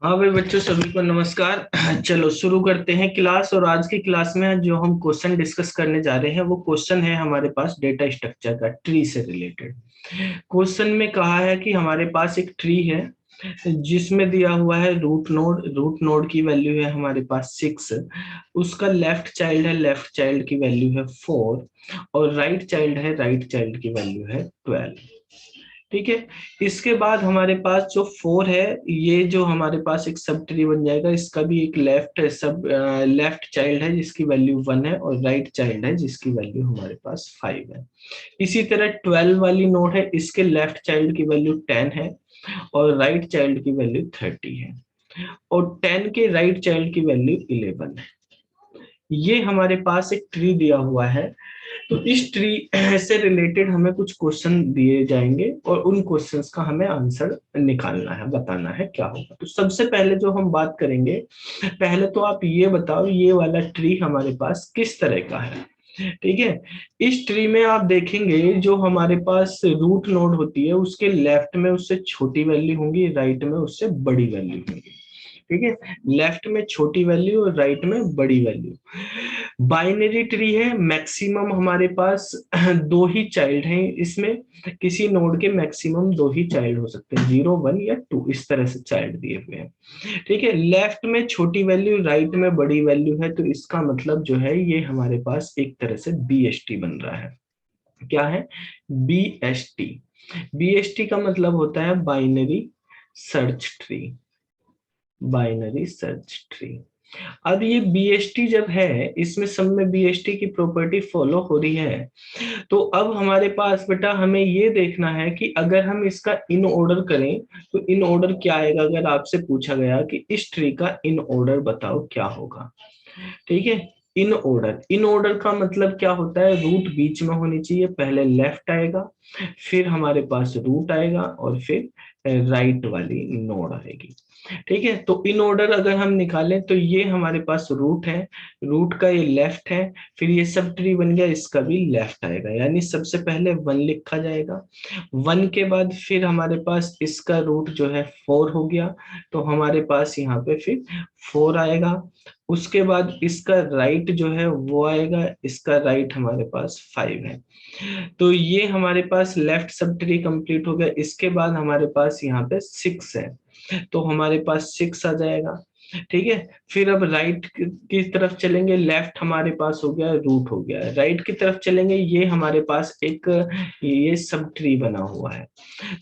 हाँ भाई बच्चों, सभी को नमस्कार। चलो शुरू करते हैं क्लास। और आज की क्लास में जो हम क्वेश्चन डिस्कस करने जा रहे हैं वो क्वेश्चन है हमारे पास डेटा स्ट्रक्चर का, ट्री से रिलेटेड। क्वेश्चन में कहा है कि हमारे पास एक ट्री है जिसमें दिया हुआ है रूट नोड की वैल्यू है हमारे पास 6। उसका लेफ्ट चाइल्ड की वैल्यू है 4 और राइट चाइल्ड की वैल्यू है 12। ठीक है। इसके बाद हमारे पास जो 4 है, ये जो हमारे पास एक सब ट्री बन जाएगा। इसका भी एक लेफ्ट चाइल्ड है जिसकी वैल्यू 1 है और राइट चाइल्ड है जिसकी वैल्यू हमारे पास 5 है। इसी तरह 12 वाली नोड है, इसके लेफ्ट चाइल्ड की वैल्यू 10 है और राइट चाइल्ड की वैल्यू 30 है और 10 के राइट चाइल्ड की वैल्यू 11 है। ये हमारे पास एक ट्री दिया हुआ है। तो इस ट्री से रिलेटेड हमें कुछ क्वेश्चन दिए जाएंगे और उन क्वेश्चंस का हमें आंसर निकालना है, बताना है क्या होगा। तो सबसे पहले जो हम बात करेंगे, पहले तो आप ये बताओ ये वाला ट्री हमारे पास किस तरह का है। ठीक है। इस ट्री में आप देखेंगे जो हमारे पास रूट नोड होती है उसके लेफ्ट में उससे छोटी वैल्यू होंगी, राइट में उससे बड़ी वैल्यू होंगी। ठीक है। लेफ्ट में छोटी वैल्यू और राइट में बड़ी वैल्यू। बाइनरी ट्री है, मैक्सिमम हमारे पास दो ही चाइल्ड हैं इसमें। किसी नोड के मैक्सिमम दो ही चाइल्ड हो सकते हैं, 0 1 या 2, इस तरह से चाइल्ड दिए हुए हैं। ठीक है। लेफ्ट में छोटी वैल्यू, राइट में बड़ी वैल्यू है, तो इसका मतलब जो है ये हमारे पास एक तरह से बीएसटी बन रहा है। क्या है? बीएसटी। बीएसटी का मतलब होता है binary search tree. Binary search tree. अब ये बीएसटी जब है, इसमें सब में बीएसटी की प्रॉपर्टी फॉलो हो रही है। तो अब हमारे पास बेटा हमें ये देखना है कि अगर हम इसका इन ऑर्डर करें तो इन ऑर्डर क्या आएगा। अगर आपसे पूछा गया कि इस ट्री का इन ऑर्डर बताओ क्या होगा। ठीक है। इन ऑर्डर का मतलब क्या होता है, रूट बीच में होनी चाहिए, पहले लेफ्ट आएगा, फिर हमारे पास रूट आएगा और फिर राइट वाली नोड आएगी। ठीक है। तो इन ऑर्डर अगर हम निकालें तो ये हमारे पास रूट है, रूट का ये लेफ्ट है, फिर ये सब ट्री बन गया, इसका भी लेफ्ट आएगा, यानी सबसे पहले 1 लिखा जाएगा। 1 के बाद फिर हमारे पास इसका रूट जो है 4 हो गया, तो हमारे पास यहाँ पे फिर 4 आएगा। उसके बाद इसका राइट जो है वो आएगा, इसका राइट हमारे पास 5 है। तो ये हमारे पास लेफ्ट सब ट्री कंप्लीट हो गया। इसके बाद हमारे पास यहाँ पे 6 है, तो हमारे पास 6 आ जाएगा। ठीक है। फिर अब राइट की तरफ चलेंगे, लेफ्ट हमारे पास हो गया, रूट हो गया। राइट की तरफ चलेंगे, ये हमारे पास एक ये सब ट्री बना हुआ है।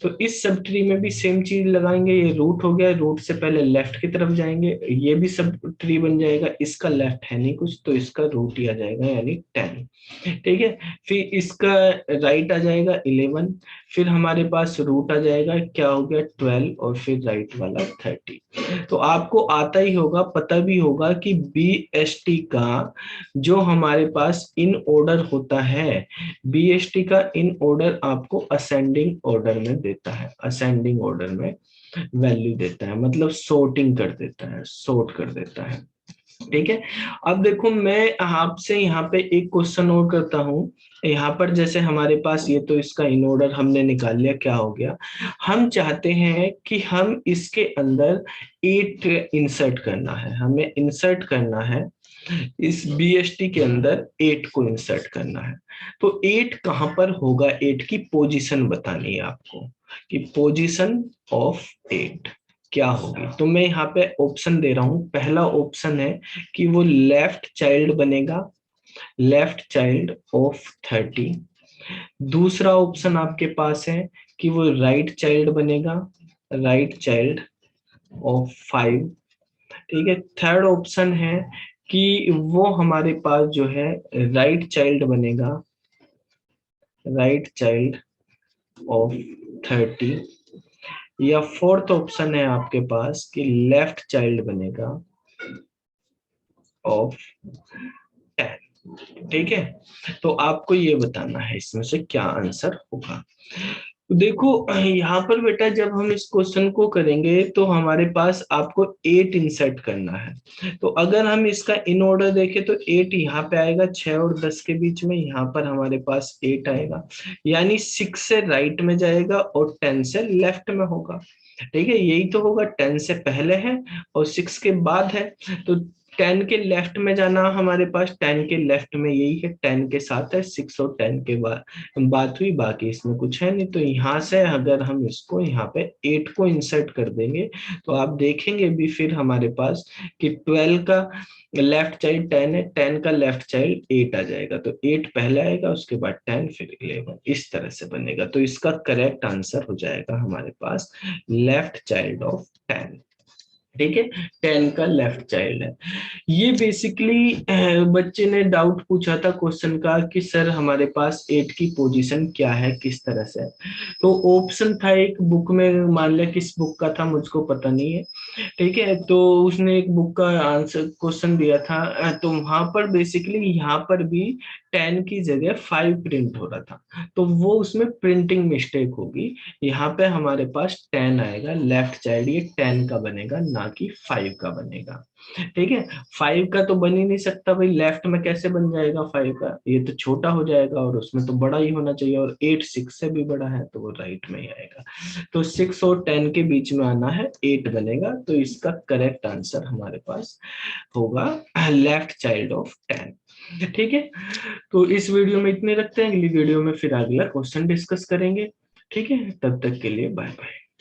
तो इस सब ट्री में भी सेम चीज लगाएंगे, ये रूट हो गया, रूट से पहले लेफ्ट की तरफ जाएंगे, ये भी सब ट्री बन जाएगा। इसका लेफ्ट है नहीं कुछ, तो इसका रूट ही आ जाएगा, यानी 10। ठीक है। फिर इसका राइट आ जाएगा 11, फिर हमारे पास रूट आ जाएगा, क्या हो गया 12, और फिर राइट वाला 30। तो आपको आता ही होगा, पता भी होगा कि बीएसटी का जो हमारे पास इन ऑर्डर होता है, बीएसटी का इन ऑर्डर आपको असेंडिंग ऑर्डर में देता है, असेंडिंग ऑर्डर में वैल्यू देता है, मतलब सोर्टिंग कर देता है, सोर्ट कर देता है। ठीक है। अब देखो मैं आपसे यहाँ पे एक क्वेश्चन और करता हूँ। यहाँ पर जैसे हमारे पास ये तो इसका इन ऑर्डर हमने निकाल लिया, क्या हो गया। हम चाहते हैं कि हम इसके अंदर 8 इंसर्ट करना है, हमें इंसर्ट करना है इस बीएसटी के अंदर 8 को इंसर्ट करना है। तो 8 कहां पर होगा, 8 की पोजीशन बतानी है आपको कि पोजीशन ऑफ 8 क्या होगी। तो मैं यहाँ पे ऑप्शन दे रहा हूं। पहला ऑप्शन है कि वो लेफ्ट चाइल्ड बनेगा, लेफ्ट चाइल्ड ऑफ 30। दूसरा ऑप्शन आपके पास है कि वो राइट चाइल्ड बनेगा, राइट चाइल्ड ऑफ 5। ठीक है। थर्ड ऑप्शन है कि वो हमारे पास जो है राइट चाइल्ड बनेगा, राइट चाइल्ड ऑफ 30। या फोर्थ ऑप्शन है आपके पास कि लेफ्ट चाइल्ड बनेगा ऑफ 10। ठीक है। तो आपको ये बताना है इसमें से क्या आंसर होगा। देखो यहाँ पर बेटा जब हम इस क्वेश्चन को करेंगे तो हमारे पास आपको 8 इंसर्ट करना है। तो अगर हम इसका इन ऑर्डर देखें तो 8 यहाँ पे आएगा, 6 और 10 के बीच में यहाँ पर हमारे पास 8 आएगा, यानी 6 से राइट में जाएगा और 10 से लेफ्ट में होगा। ठीक है, यही तो होगा, 10 से पहले है और 6 के बाद है। तो 10 के लेफ्ट में जाना हमारे पास, 10 के लेफ्ट में यही है, 10 के साथ है 6 और 10 के बाद बात हुई, बाकी इसमें कुछ है नहीं। तो यहाँ से अगर हम इसको यहाँ पे 8 को इंसर्ट कर देंगे तो आप देखेंगे भी फिर हमारे पास कि 12 का लेफ्ट चाइल्ड 10 है, 10 का लेफ्ट चाइल्ड 8 आ जाएगा। तो 8 पहले आएगा, उसके बाद 10 फिर 11, इस तरह से बनेगा। तो इसका करेक्ट आंसर हो जाएगा हमारे पास लेफ्ट चाइल्ड ऑफ 10। ठीक है, 10 का लेफ्ट चाइल्ड है। ये बेसिकली बच्चे ने डाउट पूछा था क्वेश्चन का कि सर हमारे पास 8 की पोजीशन क्या है, किस तरह से है। तो ऑप्शन था एक बुक में, मान लिया किस बुक का था मुझको पता नहीं है। ठीक है, तो उसने एक बुक का आंसर क्वेश्चन दिया था, तो वहां पर बेसिकली यहाँ पर भी 10 की जगह 5 प्रिंट हो रहा था, तो वो उसमें प्रिंटिंग मिस्टेक होगी। यहाँ पे हमारे पास 10 आएगा लेफ्ट चाइल्ड, ये 10 का बनेगा ना कि 5 का बनेगा। ठीक है, 5 का तो बन ही नहीं सकता भाई, लेफ्ट में कैसे बन जाएगा 5 का, ये तो छोटा हो जाएगा और उसमें तो बड़ा ही होना चाहिए, और 8 6 से भी बड़ा है तो वो राइट में ही आएगा। तो 6 और 10 के बीच में आना है, 8 बनेगा। तो इसका करेक्ट आंसर हमारे पास होगा लेफ्ट चाइल्ड ऑफ 10। ठीक है, तो इस वीडियो में इतने रखते हैं, अगली वीडियो में फिर अगला क्वेश्चन डिस्कस करेंगे। ठीक है, तब तक के लिए बाय बाय।